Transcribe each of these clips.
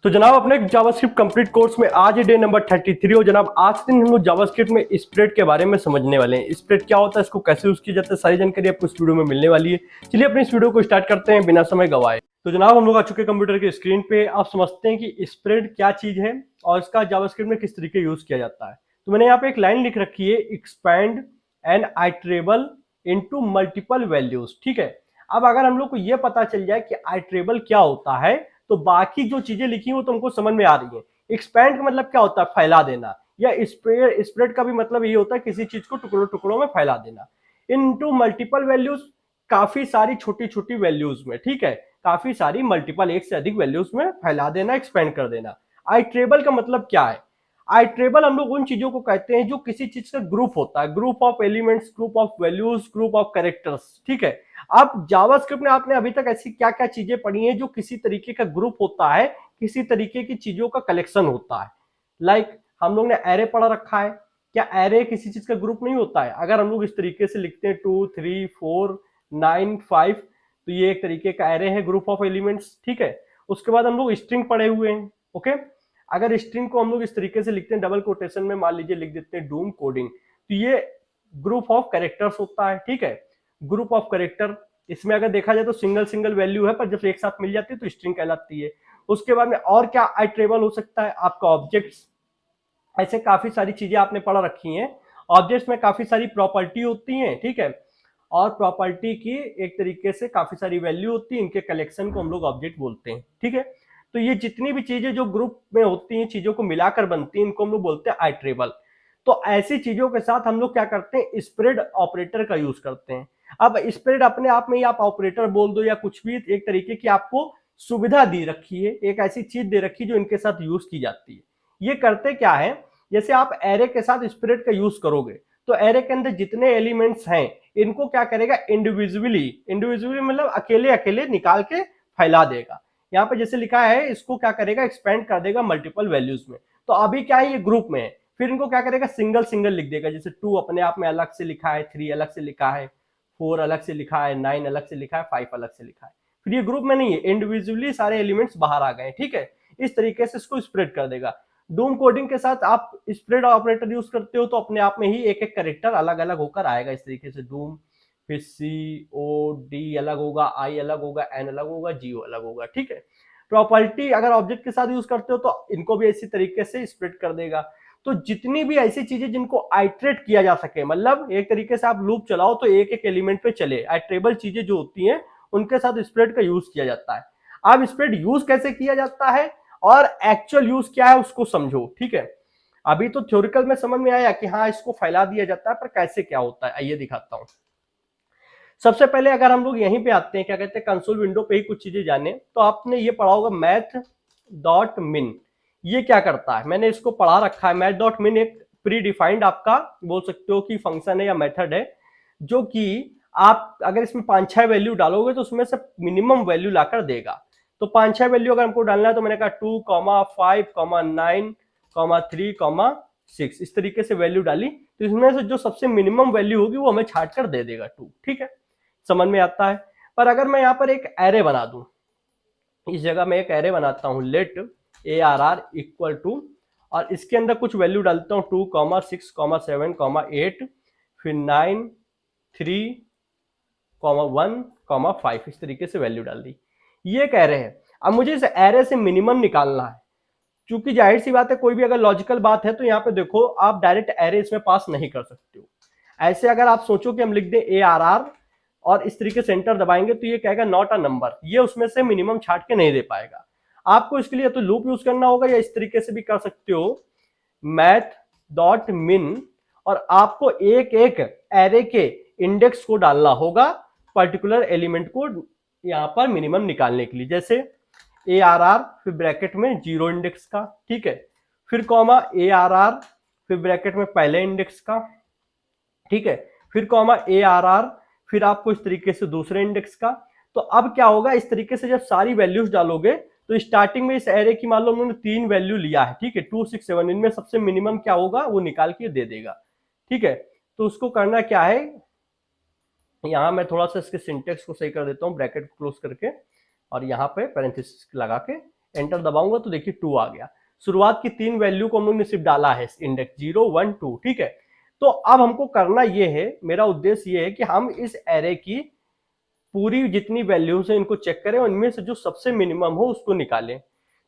तो जनाब अपने जावास्क्रिप्ट कंप्लीट कोर्स में आज डे नंबर 33 हो। जनाब आज दिन हम लोग जावास्क्रिप्ट में स्प्रेड के बारे में समझने वाले हैं। स्प्रेड क्या होता है, इसको कैसे यूज किया जाता है, सारी जानकारी आपको इस वीडियो में मिलने वाली है। चलिए अपनी इस वीडियो को स्टार्ट करते हैं बिना समय गवाए। तो जनाब हम लोग आ चुके कंप्यूटर के स्क्रीन पे। आप समझते हैं कि स्प्रेड क्या चीज है और इसका जावास्क्रिप्ट में किस तरीके यूज किया जाता है। तो मैंने यहाँ पे एक लाइन लिख रखी है, expand and iterable into multiple values. ठीक है, अब अगर हम लोग को ये पता चल जाए कि आइटरेबल क्या होता है तो बाकी जो चीजें लिखी वो तुमको समझ में आ रही है। एक्सपैंड का मतलब क्या होता है, फैला देना, या स्प्रेड का भी मतलब ये होता है किसी चीज को टुकड़ों टुकड़ों में फैला देना। इनटू मल्टीपल वैल्यूज, काफी सारी छोटी छोटी वैल्यूज में, ठीक है, काफी सारी मल्टीपल, एक से अधिक वैल्यूज में फैला देना, एक्सपेंड कर देना। आइटरेबल का मतलब क्या है, आइटरेबल हम लोग उन चीजों को कहते हैं जो किसी चीज का ग्रुप होता है, group of elements, group of values, group of characters. ठीक है, अब जावास्क्रिप्ट में आपने अभी तक ऐसी क्या क्या चीजें पढ़ी हैं जो किसी तरीके का ग्रुप होता है, किसी तरीके की चीजों का कलेक्शन होता है। लाइक हम लोग ने एरे पढ़ा रखा है, क्या एरे किसी चीज का ग्रुप नहीं होता है? अगर हम लोग इस तरीके से लिखते हैं 2 3 4 9 5, तो ये एक तरीके का एरे है, ग्रुप ऑफ एलिमेंट्स। ठीक है, उसके बाद हम लोग स्ट्रिंग पढ़े हुए हैं। ओके, अगर स्ट्रिंग को हम लोग इस तरीके से लिखते हैं, डबल कोटेशन में मान लीजिए लिख देते हैं डूम कोडिंग, तो ये ग्रुप ऑफ कैरेक्टर्स होता है। ठीक है, ग्रुप ऑफ कैरेक्टर, इसमें अगर देखा जाए तो सिंगल सिंगल वैल्यू है, पर जब एक साथ मिल जाती है तो स्ट्रिंग कहलाती है। उसके बाद में और क्या आइटरेबल हो सकता है, आपका ऑब्जेक्ट्स। ऐसे काफी सारी चीजें आपने पढ़ रखी हैं। ऑब्जेक्ट्स में काफी सारी प्रॉपर्टी होती हैं, ठीक है, और प्रॉपर्टी की एक तरीके से काफी सारी वैल्यू होती है, इनके कलेक्शन को हम लोग ऑब्जेक्ट बोलते हैं। ठीक है, तो ये जितनी भी चीजें जो ग्रुप में होती हैं, चीजों को मिलाकर बनती हैं, इनको हम लोग बोलते हैं आइटरेबल। तो ऐसी चीजों के साथ हम लोग क्या करते हैं, स्प्रेड ऑपरेटर का यूज करते हैं। अब स्प्रेड अपने आप में ही आप ऑपरेटर बोल दो या कुछ भी, एक तरीके की आपको सुविधा दी रखी है, एक ऐसी चीज दे रखी है जो इनके साथ यूज की जाती है। ये करते क्या है, जैसे आप एरे के साथ स्प्रेड का यूज करोगे तो एरे के अंदर जितने एलिमेंट्स हैं इनको क्या करेगा, इंडिविजुअली, इंडिविजुअली मतलब अकेले अकेले निकाल के फैला देगा। यहाँ पे जैसे लिखा है, इसको क्या करेगा, एक्सपेंड कर देगा मल्टीपल वैल्यूज में। तो अभी क्या है, ये ग्रुप में है, फिर इनको क्या करेगा, सिंगल सिंगल लिख देगा। जैसे 2 अपने आप में अलग से लिखा है, 3 अलग से लिखा है, 4 अलग से लिखा है, 9 अलग से लिखा है, 5 अलग से लिखा है। फिर ये ग्रुप में नहीं है, इंडिविजुअली सारे एलिमेंट्स बाहर आ गए। ठीक है, इस तरीके से इसको स्प्रेड कर देगा। डूम कोडिंग के साथ आप स्प्रेड ऑपरेटर यूज करते हो तो अपने आप में ही एक एक कैरेक्टर अलग अलग होकर आएगा इस तरीके से। डूम, फिर सी ओ डी अलग होगा, आई अलग होगा, एन अलग होगा, जी अलग होगा। ठीक है, प्रॉपर्टी अगर ऑब्जेक्ट के साथ यूज करते हो तो इनको भी इसी तरीके से स्प्रेड कर देगा। तो जितनी भी ऐसी चीजें जिनको आइटरेट किया जा सके, मतलब एक तरीके से आप लूप चलाओ तो एक एक एलिमेंट पे चले, आइटरेबल चीजें जो होती हैं उनके साथ स्प्रेड का यूज किया जाता है। अब स्प्रेड यूज कैसे किया जाता है और एक्चुअल यूज क्या है उसको समझो। ठीक है, अभी तो थ्योरिकल में समझ में आया कि हाँ इसको फैला दिया जाता है, पर कैसे क्या होता है आइए दिखाता हूं। सबसे पहले अगर हम लोग यहीं पे आते हैं, क्या कहते हैं, कंसोल विंडो पे ही कुछ चीजें जाने, तो आपने ये पढ़ा होगा मैथ डॉट मिन। ये क्या करता है, मैंने इसको पढ़ा रखा है। मैथ डॉट मिन एक प्री डिफाइंड आपका बोल सकते हो कि फंक्शन है या मेथड है, जो कि आप अगर इसमें 5-6 वैल्यू डालोगे तो उसमें से मिनिमम वैल्यू लाकर देगा। तो 5-6 वैल्यू अगर हमको डालना है तो मैंने कहा 2, 5, 9, 3, 6, इस तरीके से वैल्यू डाली, तो इसमें से जो सबसे मिनिमम वैल्यू होगी वो हमें छाट कर दे देगा 2। ठीक है, समझ में आता है। पर अगर मैं यहाँ पर एक एरे बना दूं, इस जगह मैं एक एरे बनाता हूं, लेट ARR इक्वल टू, और इसके अंदर कुछ वैल्यू डालता हूं 2, 6, 7, 8, फिर 9, 3, 1, 5, इस तरीके से वैल्यू डाल दी। ये एक एरे है। अब मुझे इस एरे से मिनिमम निकालना है, क्योंकि जाहिर सी बात है कोई भी अगर लॉजिकल बात है तो यहाँ पे देखो आप डायरेक्ट एरे इसमें पास नहीं कर सकते हो। ऐसे अगर आप सोचो कि हम लिख दें ARR और इस तरीके से एंटर दबाएंगे तो ये कहेगा नॉट अ नंबर, ये उसमें से मिनिमम छाट के नहीं दे पाएगा। आपको इसके लिए तो लूप यूज करना होगा या इस तरीके से भी कर सकते हो, मैथ डॉट मिन, और आपको एक एक एरे के इंडेक्स को डालना होगा, पर्टिकुलर एलिमेंट को यहाँ पर मिनिमम निकालने के लिए। जैसे ARR फिर ब्रैकेट में 0 इंडेक्स का, ठीक है, फिर कॉमा ARR फिर ब्रैकेट में पहले इंडेक्स का, ठीक है, फिर कॉमा ARR फिर आपको इस तरीके से दूसरे इंडेक्स का। तो अब क्या होगा, इस तरीके से जब सारी वैल्यूज डालोगे तो स्टार्टिंग में इस एरे की मान लो उन्होंने 3 वैल्यू लिया है, ठीक है, 2, 6, 7, इनमें सबसे मिनिमम क्या होगा वो निकाल के दे देगा। ठीक है, तो उसको करना क्या है, यहां मैं थोड़ा सा इसके सिंटेक्स को सही कर देता हूं, ब्रैकेट को क्लोज करके और यहाँ पे पैरेंथेसिस लगा के एंटर दबाऊंगा तो देखिए 2 आ गया। शुरुआत की 3 वैल्यू को हम लोग ने सिर्फ डाला है इंडेक्स 0 1 2, ठीक है। तो अब हमको करना ये है, मेरा उद्देश्य ये है कि हम इस एरे की पूरी जितनी वैल्यूज है इनको चेक करें और इनमें से जो सबसे मिनिमम हो उसको निकालें।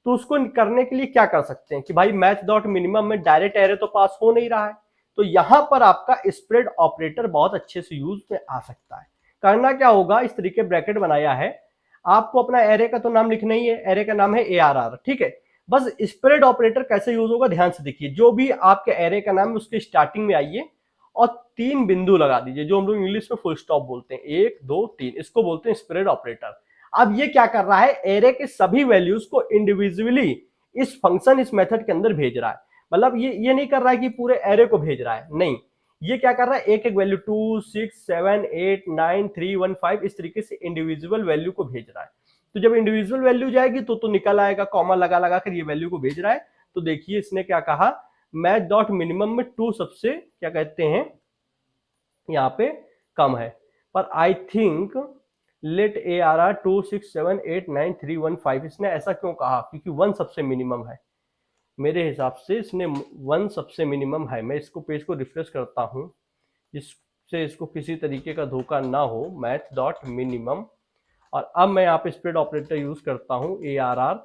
तो उसको करने के लिए क्या कर सकते हैं कि भाई मैथ डॉट मिनिमम में डायरेक्ट एरे तो पास हो नहीं रहा है, तो यहां पर आपका स्प्रेड ऑपरेटर बहुत अच्छे से यूज में आ सकता है। करना क्या होगा, इस तरीके ब्रैकेट बनाया है, आपको अपना एरे का तो नाम लिखना ही है, एरे का नाम है ARR, ठीक है। बस स्प्रेड ऑपरेटर कैसे यूज होगा ध्यान से देखिए, जो भी आपके एरे का नाम है उसके स्टार्टिंग में आइए और 3 बिंदु लगा दीजिए, जो हम लोग इंग्लिश में फुल स्टॉप बोलते हैं, 1 2 3, इसको बोलते हैं स्प्रेड ऑपरेटर। अब ये क्या कर रहा है, एरे के सभी वैल्यूज को इंडिविजुअली इस फंक्शन, इस मेथड के अंदर भेज रहा है। मतलब ये नहीं कर रहा है कि पूरे एरे को भेज रहा है, नहीं, ये क्या कर रहा है, एक एक वैल्यू 2 6 7 8 9 3 1 5 इस तरीके से इंडिविजुअल वैल्यू को भेज रहा है। तो जब इंडिविजुअल वैल्यू जाएगी तो निकल आएगा, कॉमा लगा लगा कर ये वैल्यू को भेज रहा है। तो देखिए इसने क्या कहा, मैथ डॉट मिनिमम में 2 सबसे क्या कहते हैं यहाँ पे कम है, पर आई थिंक लेट ARR 2 6 7 8 9 3 1 5, इसने ऐसा क्यों कहा, क्योंकि 1 सबसे मिनिमम है। मेरे हिसाब से इसने 1 सबसे मिनिमम है। मैं इसको पेज को रिफ्रेश करता हूं जिससे इसको किसी तरीके का धोखा ना हो, मैथ डॉट मिनिमम, और अब मैं यहाँ पे स्प्रेड ऑपरेटर यूज करता हूँ ARR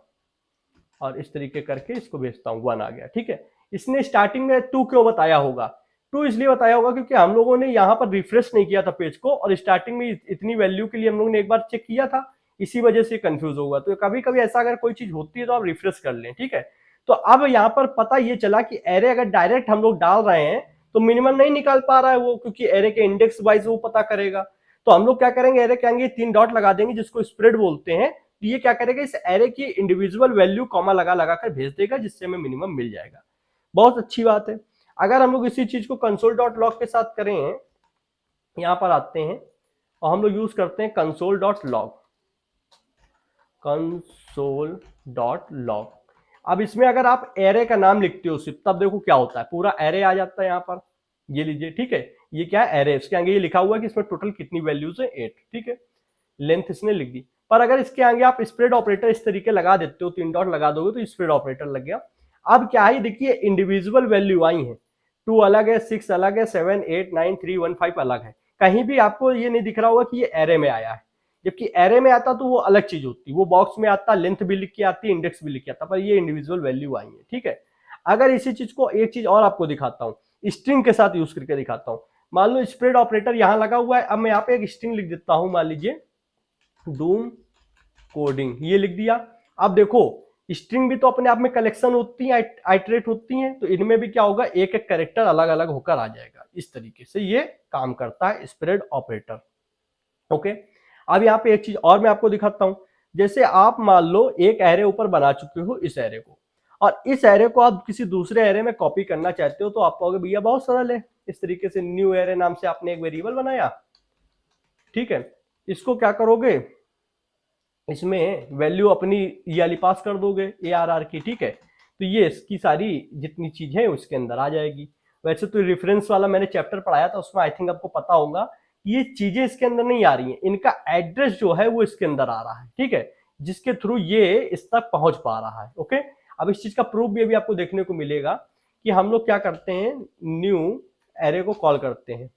और इस तरीके करके इसको भेजता हूँ, 1 आ गया, ठीक है। इसने स्टार्टिंग में 2 क्यों बताया होगा, 2 इसलिए बताया होगा क्योंकि हम लोगों ने यहाँ पर रिफ्रेश नहीं किया था पेज को, और स्टार्टिंग में इतनी वैल्यू के लिए हम लोगों ने एक बार चेक किया था, इसी वजह से कंफ्यूज होगा। तो कभी कभी ऐसा अगर कोई चीज होती है तो आप रिफ्रेश कर लें, ठीक है। तो अब यहाँ पर पता ये चला कि एरे अगर डायरेक्ट हम लोग डाल रहे हैं तो मिनिमम नहीं निकाल पा रहा है वो, क्योंकि एरे के इंडेक्स वाइज वो पता करेगा। तो हम लोग क्या करेंगे, एरे के आगे 3 डॉट लगा देंगे जिसको स्प्रेड बोलते हैं। तो ये क्या करेगा, इस एरे की इंडिविजुअल वैल्यू कॉमा लगा लगा कर भेज देगा, जिससे हमें मिनिमम मिल जाएगा। बहुत अच्छी बात है। अगर हम लोग इसी चीज को कंसोल डॉट लॉग के साथ करें, यहां पर आते हैं और हम लोग यूज करते हैं console dot log, console dot log. अब इसमें अगर आप एरे का नाम लिखते हो सिर्फ, तब देखो क्या होता है, पूरा एरे आ जाता है यहाँ पर, ये लीजिए, ठीक है। ये क्या है, एरे, इसके आगे ये लिखा हुआ है कि इसमें टोटल कितनी वैल्यूज है, 8, ठीक है। लेंथ इसने लिख दी। पर अगर इसके आगे आप स्प्रेड ऑपरेटर इस तरीके लगा देते हो, 3 डॉट लगा दोगे तो स्प्रेड ऑपरेटर लग गया। अब क्या है, देखिए इंडिविजुअल वैल्यू आई है, 2 अलग है, 6 अलग है, 7 8 9 3 1 5 अलग है। कहीं भी आपको ये नहीं दिख रहा होगा कि ये एरे में आया है, जबकि एरे में आता तो वो अलग चीज होती, वो बॉक्स में आता, लेंथ भी लिख के आती, इंडेक्स भी लिख के आता, पर ये इंडिविजुअल वैल्यू आई है, ठीक है। अगर इसी चीज को एक चीज और आपको दिखाता हूँ, स्ट्रिंग के साथ यूज करके दिखाता हूँ। मान लो स्प्रेड ऑपरेटर यहां लगा हुआ है, अब मैं यहाँ पे एक स्ट्रिंग लिख देता हूं, मान लीजिए डूम कोडिंग, ये लिख दिया। अब देखो स्ट्रिंग भी तो अपने आप में कलेक्शन होती है, आइटरेट होती हैं, तो इनमें भी क्या होगा, एक एक कैरेक्टर अलग अलग होकर आ जाएगा। इस तरीके से ये काम करता है स्प्रेड ऑपरेटर, ओके। अब यहाँ पे एक चीज और मैं आपको दिखाता हूं, जैसे आप मान लो एक एरे ऊपर बना चुके हो इस एरे को, और इस एरे को आप किसी दूसरे एरे में कॉपी करना चाहते हो, तो आप कहोगे भैया बहुत सरल है, इस तरीके से न्यू एरे नाम से आपने एक वेरिएबल बनाया, ठीक है। इसको क्या करोगे, इसमें वैल्यू अपनी ये वाली पास कर दोगे ARR की, ठीक है। तो ये इसकी सारी जितनी चीज है उसके अंदर आ जाएगी। वैसे तो रेफरेंस वाला मैंने चैप्टर पढ़ाया था, उसमें आई थिंक आपको पता होगा कि ये चीजें इसके अंदर नहीं आ रही हैं, इनका एड्रेस जो है वो इसके अंदर आ रहा है, ठीक है, जिसके थ्रू ये इस तक पहुंच पा रहा है, ओके। अब इस चीज का प्रूफ भी अभी आपको देखने को मिलेगा कि हम लोग क्या करते हैं, न्यू एरे को कॉल करते हैं,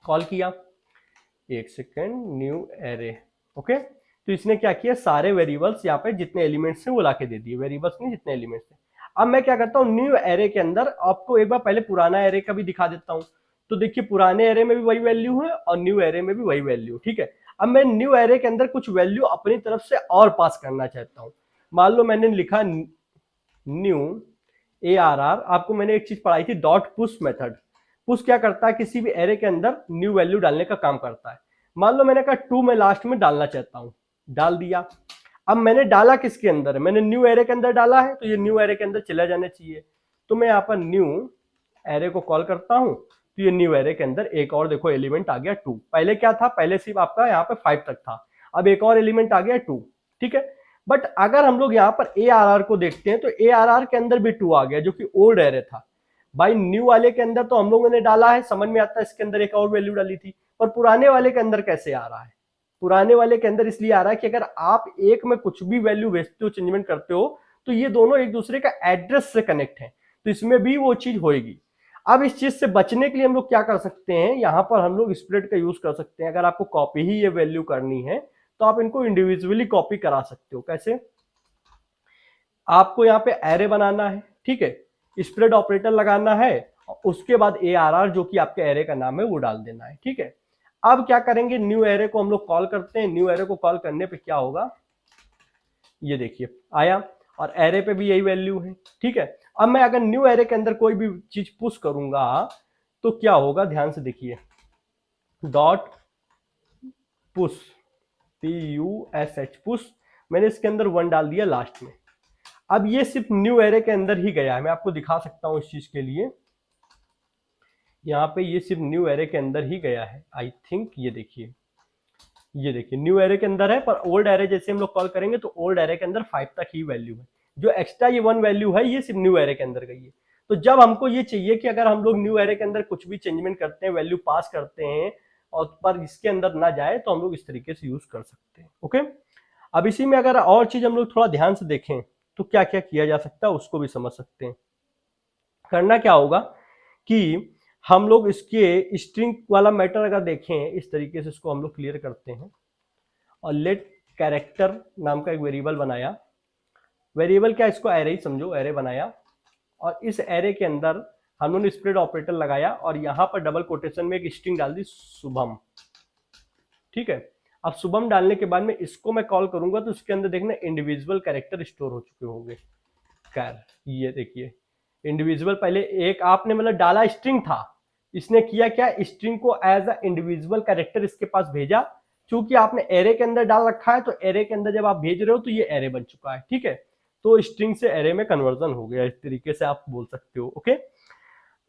कॉल किया, एक सेकेंड, न्यू एरे, ओके। तो इसने क्या किया, सारे वेरिएबल्स यहाँ पे जितने एलिमेंट्स हैं वो लाके दे दिए, वेरिएबल्स नहीं जितने एलिमेंट्स थे। अब मैं क्या करता हूँ, न्यू एरे के अंदर आपको एक बार पहले पुराना एरे का भी दिखा देता हूँ। तो देखिए पुराने एरे में भी वही वैल्यू है और न्यू एरे में भी वही वैल्यू, ठीक है। अब मैं न्यू एरे के अंदर कुछ वैल्यू अपनी तरफ से और पास करना चाहता हूँ। मान लो मैंने लिखा न्यू ARR, आपको मैंने एक चीज पढ़ाई थी, डॉट पुश मेथड। पुश क्या करता है, किसी भी एरे के अंदर न्यू वैल्यू डालने का काम करता है। मान लो मैंने कहा 2 मैं लास्ट में डालना चाहता हूँ, डाल दिया। अब मैंने डाला किसके अंदर है, मैंने न्यू एरे के अंदर डाला है, तो ये न्यू एरे के अंदर चला जाना चाहिए। तो मैं यहाँ पर न्यू एरे को कॉल करता हूँ, तो ये न्यू एरे के अंदर एक और देखो एलिमेंट आ गया 2। पहले क्या था, पहले सिर्फ आपका यहाँ पे 5 तक था, अब एक और एलिमेंट आ गया 2, ठीक है। बट अगर हम लोग यहाँ पर ARR को देखते हैं तो ARR के अंदर भी 2 आ गया, जो कि ओल्ड एरे था। भाई न्यू वाले के अंदर तो हम लोगों ने डाला है, समझ में आता है इसके अंदर एक और वैल्यू डाली थी, पर पुराने वाले के अंदर कैसे आ रहा है, पुराने वाले के अंदर इसलिए आ रहा है कि अगर आप एक में कुछ भी वैल्यू भेजते हो, चेंजमेंट करते हो, तो ये दोनों एक दूसरे का एड्रेस से कनेक्ट है, तो इसमें भी वो चीज होएगी। अब इस चीज से बचने के लिए हम लोग क्या कर सकते हैं, यहां पर हम लोग स्प्लिट का यूज कर सकते हैं। अगर आपको कॉपी ही ये वैल्यू करनी है तो आप इनको इंडिविजुअली कॉपी करा सकते हो। कैसे? आपको यहाँ पे एरे बनाना है, ठीक है, स्प्लिट ऑपरेटर लगाना है, उसके बाद ARR जो कि आपके एरे का नाम है वो डाल देना है, ठीक है। अब क्या करेंगे, न्यू एरे को हम लोग कॉल करते हैं। न्यू एरे को कॉल करने पे क्या होगा, ये देखिए आया, और एरे पे भी यही वैल्यू है, ठीक है। अब मैं अगर न्यू एरे के अंदर कोई भी चीज पुश करूंगा तो क्या होगा, ध्यान से देखिए, डॉट पुश, PUSH पुश, मैंने इसके अंदर 1 डाल दिया लास्ट में। अब ये सिर्फ न्यू एरे के अंदर ही गया है, मैं आपको दिखा सकता हूं इस चीज के लिए। यहाँ पे ये सिर्फ न्यू एरे के अंदर ही गया है, आई थिंक। ये देखिए न्यू एरे के अंदर है, पर ओल्ड एरे जैसे हम लोग कॉल करेंगे तो ओल्ड एरे के अंदर 5 तक ही वैल्यू है। जो एक्स्ट्रा ये 1 वैल्यू है ये सिर्फ न्यू एरे के अंदर गई है। तो जब हमको ये चाहिए कि अगर हम लोग न्यू एरे के अंदर कुछ भी चेंजमेंट करते हैं, वैल्यू पास करते हैं और पर इसके अंदर ना जाए, तो हम लोग इस तरीके से यूज कर सकते हैं। ओके, अब इसी में अगर और चीज हम लोग थोड़ा ध्यान से देखें तो क्या क्या किया जा सकता है उसको भी समझ सकते हैं। करना क्या होगा कि हम लोग इसके स्ट्रिंग वाला मैटर अगर देखें, इस तरीके से इसको हम लोग क्लियर करते हैं और लेट कैरेक्टर नाम का एक वेरिएबल बनाया। वेरिएबल क्या, इसको एरे ही समझो, एरे बनाया, और इस एरे के अंदर हम लोगों ने स्प्लिट ऑपरेटर लगाया और यहां पर डबल कोटेशन में एक स्ट्रिंग डाल दी, शुभम, ठीक है। अब शुभम डालने के बाद में इसको मैं कॉल करूंगा तो इसके अंदर देखना इंडिविजुअल कैरेक्टर स्टोर हो चुके होंगे। खैर ये देखिए इंडिविजुअल, पहले एक आपने मतलब डाला स्ट्रिंग था, इसने किया क्या, स्ट्रिंग को एज अ इंडिविजुअल कैरेक्टर इसके पास भेजा। चूंकि आपने एरे के अंदर डाल रखा है तो एरे के अंदर जब आप भेज रहे हो तो ये एरे बन चुका है, ठीक है। तो स्ट्रिंग से एरे में कन्वर्जन हो गया, इस तरीके से आप बोल सकते हो। ओके,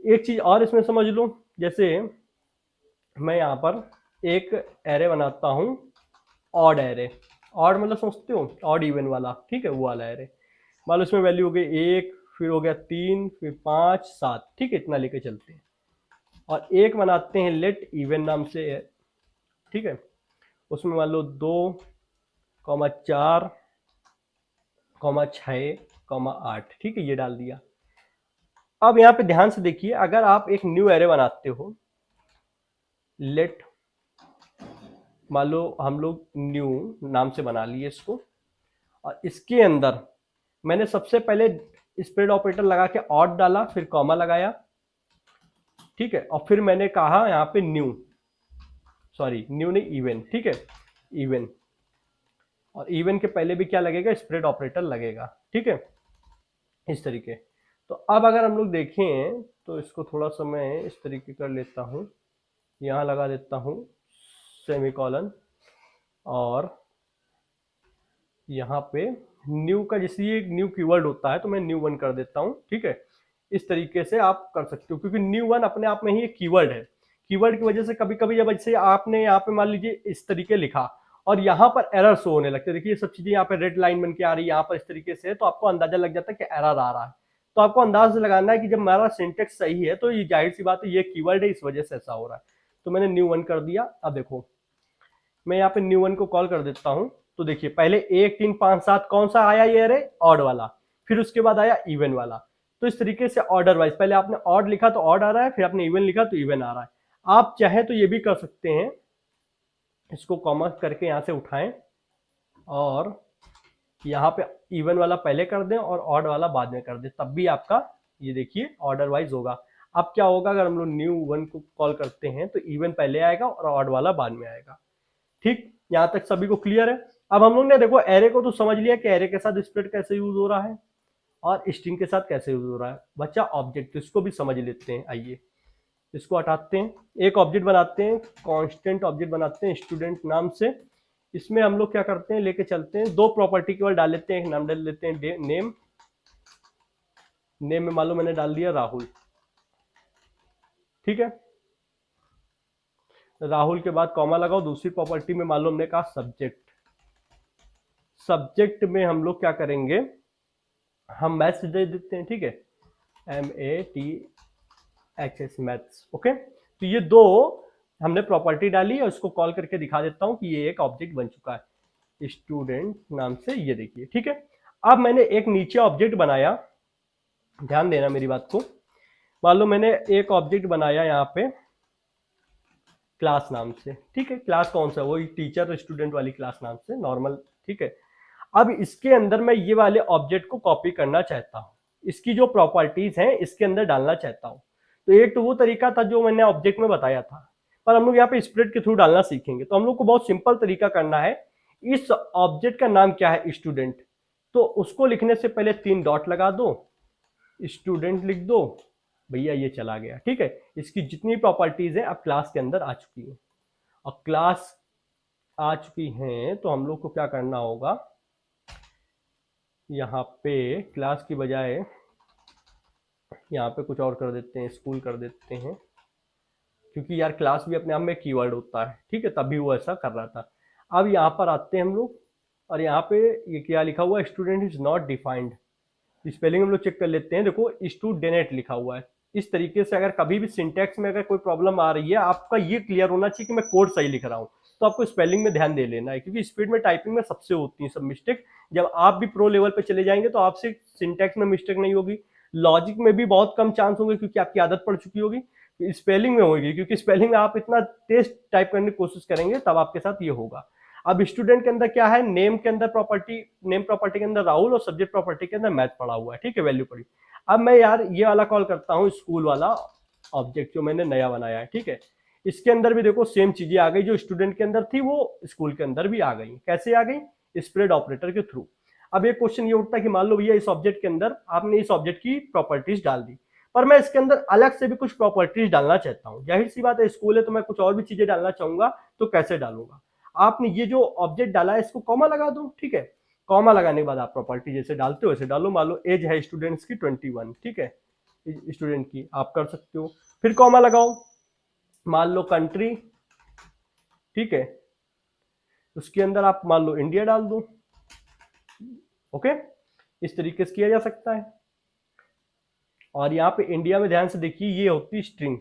एक चीज और इसमें समझ लो, जैसे मैं यहाँ पर एक एरे बनाता हूं, ऑड एरे। ऑड मतलब समझते हो, ऑड इवन वाला, ठीक है, वो वाला एरे। मान लो इसमें वैल्यू हो गई 1, फिर हो गया 3, फिर 5, 7, ठीक है, इतना लेके चलते हैं। और एक बनाते हैं लेट इवन नाम से, ठीक है, उसमें मान लो 2, 4, 6, 8, ठीक है, ये डाल दिया। अब यहाँ पे ध्यान से देखिए, अगर आप एक न्यू एरे बनाते हो, लेट मान लो हम लोग न्यू नाम से बना लिए इसको, और इसके अंदर मैंने सबसे पहले स्प्लिट ऑपरेटर लगा के ऑड डाला, फिर कॉमा लगाया, ठीक है, और फिर मैंने कहा यहाँ पे न्यू, सॉरी न्यू नहीं इवन, ठीक है, इवन, और इवन के पहले भी क्या लगेगा, स्प्लिट ऑपरेटर लगेगा, ठीक है, इस तरीके। तो अब अगर हम लोग देखें तो इसको थोड़ा सा मैं इस तरीके कर लेता हूं, यहां लगा देता हूं सेमीकोलन, और यहाँ पे न्यू का जैसे ये न्यू कीवर्ड होता है तो मैं न्यू 1 कर देता हूँ, ठीक है। इस तरीके से आप कर सकते हो, क्योंकि न्यू 1 अपने आप में ही एक कीवर्ड है। कीवर्ड की वजह से कभी कभी जब जैसे आपने यहाँ पे मान लीजिए इस तरीके लिखा और यहाँ पर एरर शो होने लगते, देखिए ये सब चीजें यहाँ पे रेड लाइन बन के आ रही है, यहाँ पर इस तरीके से, तो आपको अंदाजा लग जाता है कि एरर आ रहा है। तो आपको अंदाज लगाना है कि जब हमारा सिंटेक्स सही है तो ये जाहिर सी बात है ये कीवर्ड है, इस वजह से ऐसा हो रहा है। तो मैंने न्यू 1 कर दिया। अब देखो मैं यहाँ पे न्यू 1 को कॉल कर देता हूँ, तो देखिए पहले 1, 3, 5, 7 कौन सा आया, ये एरे ऑड वाला, फिर उसके बाद आया इवन वाला। तो इस तरीके से ऑर्डर वाइज, पहले आपने ऑड लिखा तो ऑड आ रहा है, फिर आपने इवन लिखा तो इवन आ रहा है। आप चाहे तो ये भी कर सकते हैं, इसको कॉमा करके यहाँ से उठाएं और यहाँ पे इवन वाला पहले कर दें और ऑड वाला बाद में कर दें, तब भी आपका ये देखिए ऑर्डर वाइज होगा। अब क्या होगा, अगर हम लोग न्यू 1 को कॉल करते हैं तो इवन पहले आएगा और ऑड वाला बाद में आएगा। ठीक, यहाँ तक सभी को क्लियर है। अब हम लोग ने देखो एरे को तो समझ लिया कि एरे के साथ स्प्लिट कैसे यूज हो रहा है और स्ट्रिंग के साथ कैसे यूज हो रहा है। बच्चा ऑब्जेक्ट, तो इसको भी समझ लेते हैं। आइए इसको हटाते हैं, एक ऑब्जेक्ट बनाते हैं, कांस्टेंट ऑब्जेक्ट बनाते हैं स्टूडेंट नाम से। इसमें हम लोग क्या करते हैं, लेके चलते हैं, 2 प्रॉपर्टी केवल डाल लेते हैं। एक नाम डाल लेते हैं नेम, नेम में मान लो मैंने डाल दिया राहुल, ठीक है। राहुल के बाद कॉमा लगाओ। दूसरी प्रॉपर्टी में मान लो हमने कहा सब्जेक्ट, सब्जेक्ट में हम लोग क्या करेंगे, हम मैथ्स दे देते हैं, ठीक है, MATHS मैथ्स। ओके, तो ये 2 हमने प्रॉपर्टी डाली और इसको कॉल करके दिखा देता हूं कि ये एक ऑब्जेक्ट बन चुका है स्टूडेंट नाम से, ये देखिए। ठीक है, अब मैंने एक नीचे ऑब्जेक्ट बनाया, ध्यान देना मेरी बात को। मान लो मैंने एक ऑब्जेक्ट बनाया यहाँ पे क्लास नाम से। ठीक है, क्लास कौन सा, वही टीचर स्टूडेंट वाली क्लास नाम से, नॉर्मल। ठीक है, अब इसके अंदर मैं ये वाले ऑब्जेक्ट को कॉपी करना चाहता हूँ, इसकी जो प्रॉपर्टीज हैं इसके अंदर डालना चाहता हूँ। तो एक तो वो तरीका था जो मैंने ऑब्जेक्ट में बताया था, पर हम लोग यहाँ पे स्प्रेड के थ्रू डालना सीखेंगे। तो हम लोग को बहुत सिंपल तरीका करना है। इस ऑब्जेक्ट का नाम क्या है, स्टूडेंट, तो उसको लिखने से पहले 3 डॉट लगा दो, स्टूडेंट लिख दो, भैया ये चला गया। ठीक है, इसकी जितनी प्रॉपर्टीज है अब क्लास के अंदर आ चुकी है। और क्लास आ चुकी हैं तो हम लोग को क्या करना होगा, यहाँ पे क्लास की बजाय यहाँ पे कुछ और कर देते हैं, स्कूल कर देते हैं, क्योंकि यार क्लास भी अपने आप में कीवर्ड होता है। ठीक है, तभी वो ऐसा कर रहा था। अब यहाँ पर आते हैं हम लोग, और यहाँ पे ये क्या लिखा हुआ है, student is not defined. Spelling हम लोग चेक कर लेते हैं। देखो स्टूडेंट लिखा हुआ है। इस तरीके से अगर कभी भी सिंटैक्स में अगर कोई प्रॉब्लम आ रही है, आपका ये क्लियर होना चाहिए कि मैं कोड सही लिख रहा हूँ, तो आपको स्पेलिंग में ध्यान दे लेना है, क्योंकि स्पीड में टाइपिंग में सबसे होती है सब मिस्टेक। जब आप भी प्रो लेवल पे चले जाएंगे तो आपसे सिंटैक्स में मिस्टेक नहीं होगी, लॉजिक में भी बहुत कम चांस होंगे, क्योंकि आपकी आदत पड़ चुकी होगी। स्पेलिंग में होगी, क्योंकि स्पेलिंग में आप इतना तेज टाइप करने की कोशिश करेंगे तब आपके साथ ये होगा। अब स्टूडेंट के अंदर क्या है, नेम के अंदर प्रॉपर्टी, नेम प्रॉपर्टी के अंदर राहुल, और सब्जेक्ट प्रॉपर्टी के अंदर मैथ पड़ा हुआ है। ठीक है, वैल्यू पड़ी। अब मैं यार ये वाला कॉल करता हूँ, स्कूल वाला ऑब्जेक्ट जो मैंने नया बनाया है। ठीक है, इसके अंदर भी देखो सेम चीजें आ गई, जो स्टूडेंट के अंदर थी वो स्कूल के अंदर भी आ गई। कैसे आ गई, स्प्रेड ऑपरेटर के थ्रू। अब एक क्वेश्चन ये उठता है कि मान लो भैया इस ऑब्जेक्ट के अंदर आपने इस ऑब्जेक्ट की प्रॉपर्टीज डाल दी, पर मैं इसके अंदर अलग से भी कुछ प्रॉपर्टीज डालना चाहता हूँ। जाहिर सी बात है, स्कूल है तो मैं कुछ और भी चीजें डालना चाहूंगा, तो कैसे डालूंगा। आपने ये जो ऑब्जेक्ट डाला है इसको कॉमा लगा दो। ठीक है, कॉमा लगाने के बाद आप प्रॉपर्टी जैसे डालते हो वैसे डालो। मान लो एज है स्टूडेंट्स की 21। ठीक है, स्टूडेंट की आप कर सकते हो, फिर कॉमा लगाओ। मान लो कंट्री, ठीक है, उसके अंदर आप मान लो इंडिया डाल दो। ओके, इस तरीके से किया जा सकता है। और यहाँ पे इंडिया में ध्यान से देखिए, ये होती स्ट्रिंग,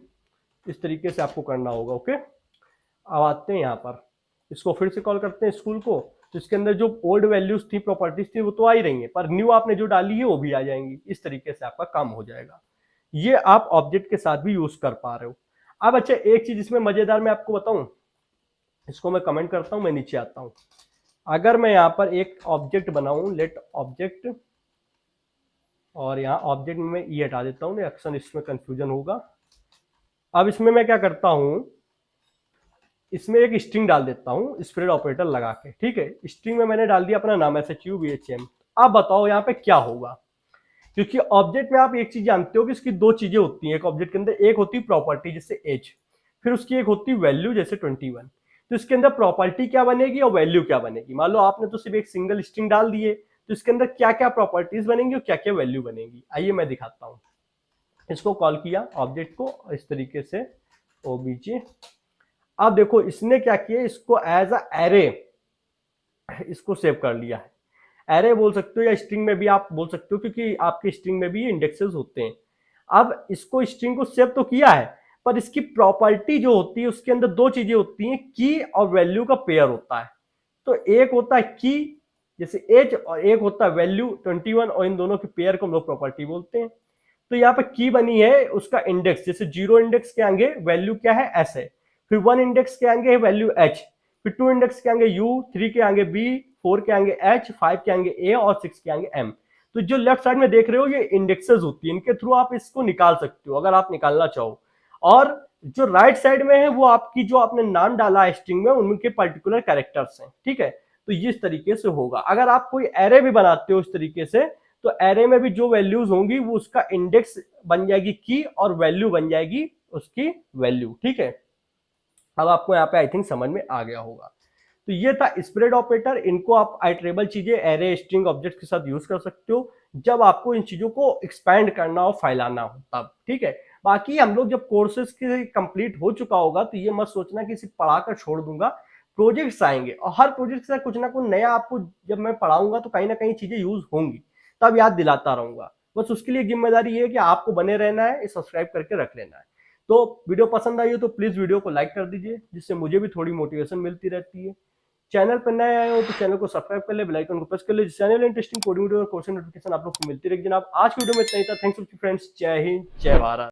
इस तरीके से आपको करना होगा। ओके, अब आते हैं यहाँ पर, इसको फिर से कॉल करते हैं स्कूल को। तो इसके अंदर जो ओल्ड वैल्यूज थी, प्रॉपर्टीज थी, वो तो आ ही रही है, पर न्यू आपने जो डाली है वो भी आ जाएंगी। इस तरीके से आपका काम हो जाएगा। ये आप ऑब्जेक्ट के साथ भी यूज कर पा रहे हो। अब अच्छा, एक चीज इसमें मजेदार मैं आपको बताऊं, इसको मैं कमेंट करता हूं, मैं नीचे आता हूं। अगर मैं यहाँ पर एक ऑब्जेक्ट बनाऊं, लेट ऑब्जेक्ट, और यहाँ ऑब्जेक्ट में ये हटा देता हूँ, एक्शन इसमें कंफ्यूजन होगा। अब इसमें मैं क्या करता हूं, इसमें एक स्ट्रिंग डाल देता हूं स्प्रेड ऑपरेटर लगा के। ठीक है, स्ट्रिंग में मैंने डाल दिया अपना नाम SHUBHM। अब बताओ यहाँ पे क्या होगा, क्योंकि ऑब्जेक्ट में आप एक चीज जानते हो कि इसकी 2 चीजें होती हैं एक ऑब्जेक्ट के अंदर। एक होती है प्रॉपर्टी जैसे एज, फिर उसकी एक होती है वैल्यू जैसे 21। तो इसके अंदर प्रॉपर्टी क्या बनेगी और वैल्यू क्या बनेगी। मान लो आपने तो सिर्फ एक सिंगल स्ट्रिंग डाल दिए, तो इसके अंदर क्या क्या प्रॉपर्टीज बनेंगी और क्या क्या वैल्यू बनेगी, आइए मैं दिखाता हूँ। इसको कॉल किया ऑब्जेक्ट को इस तरीके से, OBJ। अब देखो इसने क्या किया, इसको एज अ एरे इसको सेव कर लिया है। एरे बोल सकते हो या स्ट्रिंग में भी आप बोल सकते हो, क्योंकि आपके स्ट्रिंग में भी इंडेक्सेस होते हैं। अब इसको स्ट्रिंग को सेव तो किया है, पर इसकी प्रॉपर्टी जो होती है उसके अंदर 2 चीजें होती हैं, की और वैल्यू का पेयर होता है। तो एक होता है की जैसे एज, और एक होता है वैल्यू 21, और इन दोनों के पेयर को हम लोग प्रॉपर्टी बोलते हैं। तो यहाँ पे की बनी है, उसका इंडेक्स जैसे 0 इंडेक्स के आगे वैल्यू क्या है S है, फिर 1 इंडेक्स के आगे वैल्यू H, फिर 2 इंडेक्स के आगे U, 3 के आगे B, 4 के आगे H, 5 के आगे A और 6 के आगे M। तो जो लेफ्ट साइड में देख रहे हो ये इंडेक्सेस होती है, इनके थ्रू आप इसको निकाल सकते हो अगर आप निकालना चाहो। और जो राइट साइड में है वो आपकी जो आपने नाम डाला है स्ट्रिंग में उनके पर्टिकुलर कैरेक्टर्स हैं। ठीक है, तो ये इस तरीके से होगा। अगर आप कोई एरे भी बनाते हो इस तरीके से, तो एरे में भी जो वैल्यूज होंगी वो उसका इंडेक्स बन जाएगी की, और वैल्यू बन जाएगी उसकी वैल्यू। ठीक है, अब आपको यहाँ पे आई थिंक समझ में आ गया होगा। तो ये था स्प्रेड ऑपरेटर। इनको आप आइटरेबल चीजें एरे, स्ट्रिंग, ऑब्जेक्ट के साथ यूज कर सकते हो जब आपको इन चीजों को एक्सपैंड करना हो, फैलाना हो तब। ठीक है, बाकी हम लोग जब कोर्सेज के कंप्लीट हो चुका होगा तो ये मत सोचना कि सिर्फ पढ़ाकर छोड़ दूंगा। प्रोजेक्ट्स आएंगे और हर प्रोजेक्ट के साथ कुछ ना कुछ नया आपको जब मैं पढ़ाऊंगा तो कहीं ना कहीं चीजें यूज होंगी, तब याद दिलाता रहूंगा। बस उसके लिए जिम्मेदारी ये है कि आपको बने रहना है, सब्सक्राइब करके रख लेना है। तो वीडियो पसंद आई हो तो प्लीज वीडियो को लाइक कर दीजिए, जिससे मुझे भी थोड़ी मोटिवेशन मिलती रहती है। चैनल पर नए आए हो तो चैनल को सब्सक्राइब कर ले, बेल आइकन को प्रेस कर ले, जिससे आने वाले इंटरेस्टिंग कोडिंग वीडियो और कोर्स नोटिफिकेशन आप लोग को मिलती रहेगी। जनाब आज की वीडियो में इतना ही था। थैंक्स फ्रेंड्स, जय हिंद, जय भारत।